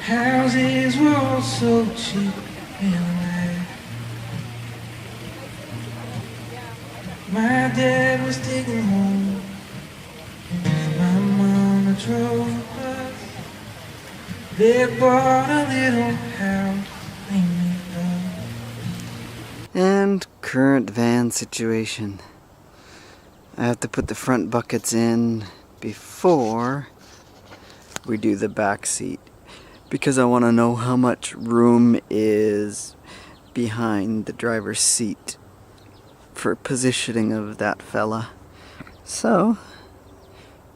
Houses were all so cheap anyway. My dad was taking home, and my mama drove a bus. They bought a little house named Love. And current van situation. I have to put the front buckets in before we do the back seat, because I want to know how much room is behind the driver's seat for positioning of that fella. So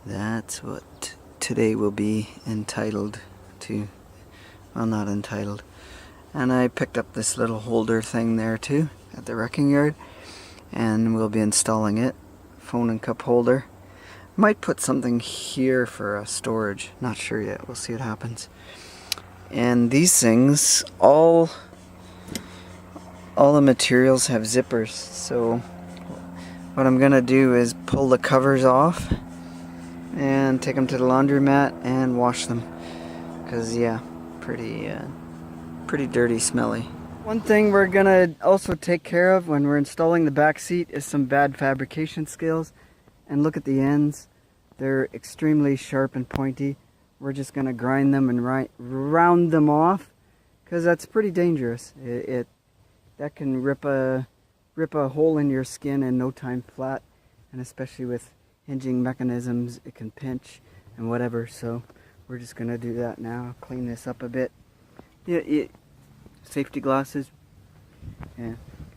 that's what today will be entitled to. Well, not entitled. And I picked up this little holder thing there too at the wrecking yard, and we'll be installing it. Phone and cup holder. Might put something here for storage, not sure yet, we'll see what happens. And these things, all the materials have zippers, so what I'm gonna do is pull the covers off and take them to the laundromat and wash them, because yeah, pretty dirty, smelly. One thing we're gonna also take care of when we're installing the back seat is some bad fabrication skills. And look at the ends, they're extremely sharp and pointy. We're just gonna grind them and round them off, because that's pretty dangerous. That can rip a hole in your skin in no time flat, and especially with hinging mechanisms, it can pinch and whatever. So we're just gonna do that now. Clean this up a bit. Yeah, safety glasses. Yeah,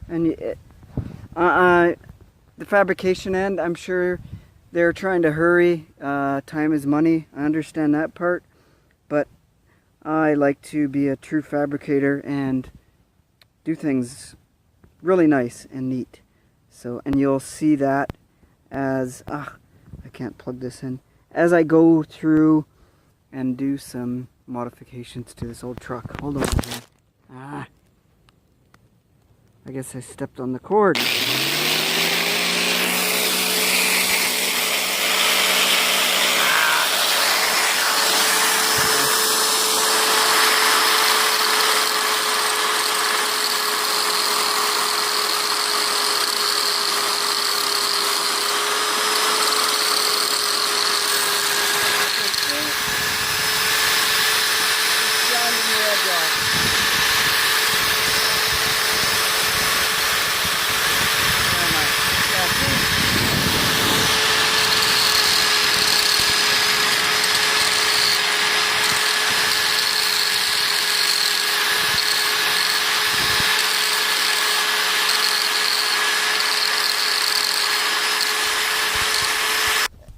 and the fabrication end, I'm sure they're trying to hurry. Time is money. I understand that part, but I like to be a true fabricator and do things really nice and neat. So, and you'll see that as I can't plug this in, as I go through and do some modifications to this old truck. Hold on here. I guess I stepped on the cord.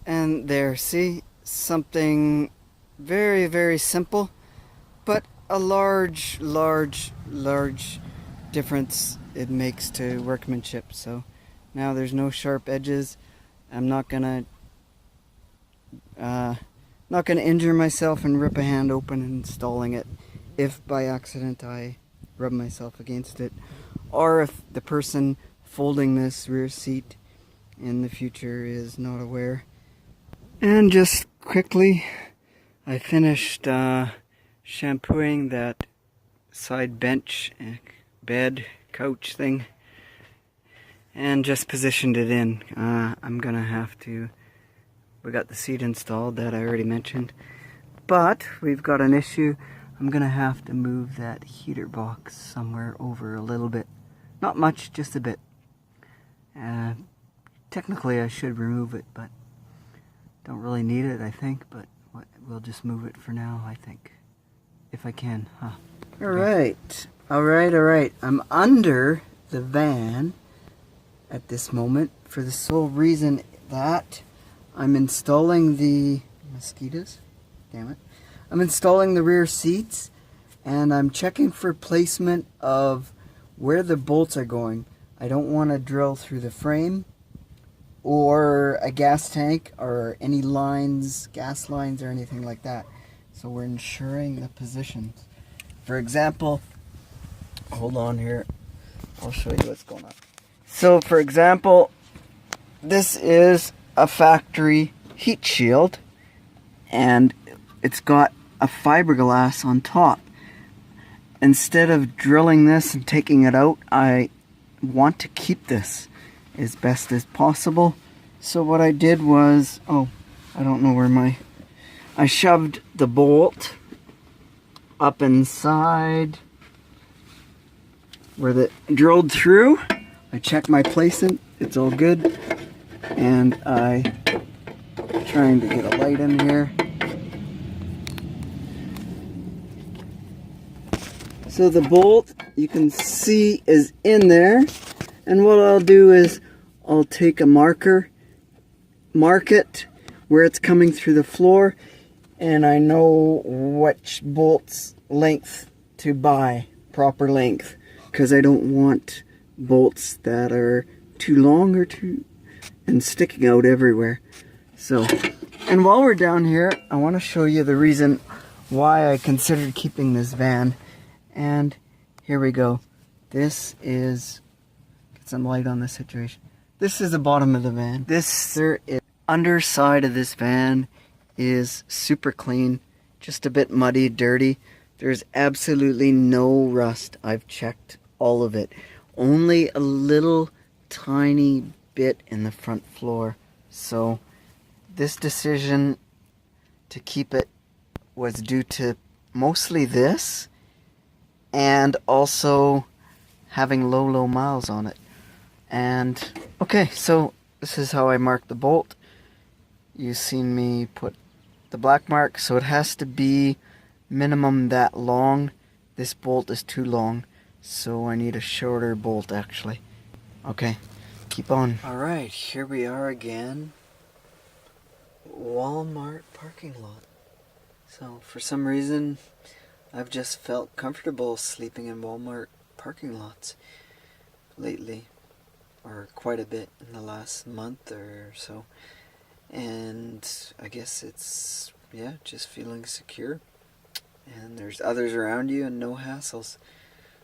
And there, see, something very, very simple, but a large difference it makes to workmanship. So now there's no sharp edges. I'm not gonna injure myself and rip a hand open installing it if by accident I rub myself against it, or if the person folding this rear seat in the future is not aware. And just quickly, I finished shampooing that side bench, bed, couch thing, and just positioned it in. I'm gonna have to, we got the seat installed that I already mentioned, but we've got an issue. I'm gonna have to move that heater box somewhere over a little bit. Not much, just a bit. Technically I should remove it, but don't really need it, I think, but we'll just move it for now, I think. If I can, huh? Alright. I'm under the van at this moment for the sole reason that I'm installing the mosquitoes. Damn it. I'm installing the rear seats, and I'm checking for placement of where the bolts are going. I don't want to drill through the frame or a gas tank or any lines, gas lines or anything like that. So we're ensuring the positions. For example, hold on here, I'll show you what's going on. So for example, this is a factory heat shield, and it's got a fiberglass on top. Instead of drilling this and taking it out, I want to keep this as best as possible. So what I did was, oh, I don't know where I shoved the bolt up inside where the drilled through. I checked my placement, it's all good. And trying to get a light in here. So the bolt, you can see, is in there. And what I'll do is I'll take a marker, mark it where it's coming through the floor, and I know which bolt's length to buy, proper length, because I don't want bolts that are too long or and sticking out everywhere. So, and while we're down here, I want to show you the reason why I considered keeping this van. And here we go. This is, get some light on the situation. This is the bottom of the van. Underside of this van is super clean, just a bit muddy, dirty. There's absolutely no rust. I've checked all of it. Only a little tiny bit in the front floor. So this decision to keep it was due to mostly this, and also having low miles on it. And okay, so this is how I marked the bolt. You've seen me put the black mark, so it has to be minimum that long. This bolt is too long, so I need a shorter bolt actually. Okay, keep on. Alright, here we are again. Walmart parking lot. So for some reason I've just felt comfortable sleeping in Walmart parking lots lately, or quite a bit in the last month or so. And I guess it's, yeah, just feeling secure. And there's others around you and no hassles.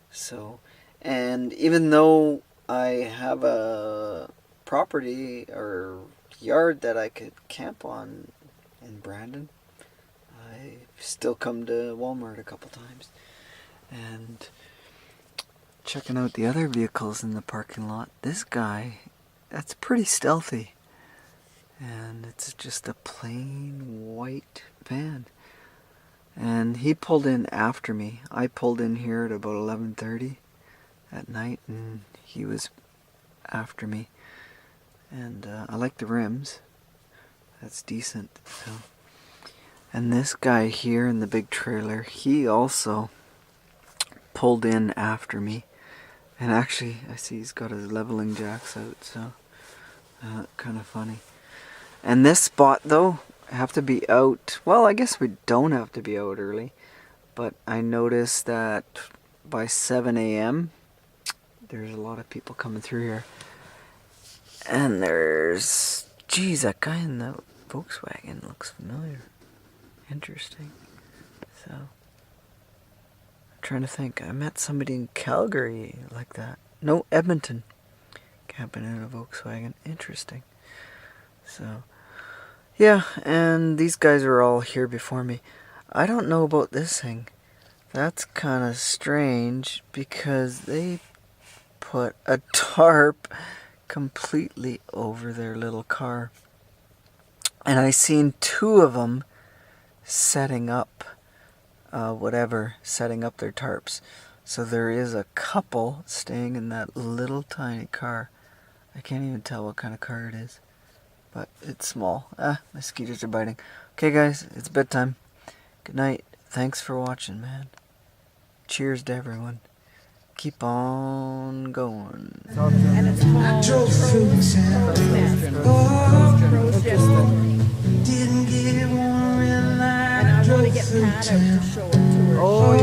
So, and even though I have a property or yard that I could camp on in Brandon, I still come to Walmart a couple times. And checking out the other vehicles in the parking lot. This guy, that's pretty stealthy. And it's just a plain white van. And he pulled in after me. I pulled in here at about 11:30 at night, and he was after me. And I like the rims. That's decent. So. And this guy here in the big trailer, he also pulled in after me. And actually, I see he's got his leveling jacks out, so kind of funny. And this spot, though, I have to be out. Well, I guess we don't have to be out early, but I noticed that by 7 a.m. there's a lot of people coming through here. And there's, geez, that guy in the Volkswagen looks familiar. Interesting. So, I'm trying to think. I met somebody in Calgary like that. No, Edmonton. Camping in a Volkswagen. Interesting. So, yeah, and these guys are all here before me. I don't know about this thing. That's kind of strange because they put a tarp completely over their little car. And I seen two of them setting up setting up their tarps. So there is a couple staying in that little tiny car. I can't even tell what kind of car it is, but it's small. Mosquitoes are biting. Okay guys, it's bedtime. Good night. Thanks for watching, man. Cheers to everyone. Keep on going. And it's called Didn't get one real and I want to get Pat out to show it to her. Oh,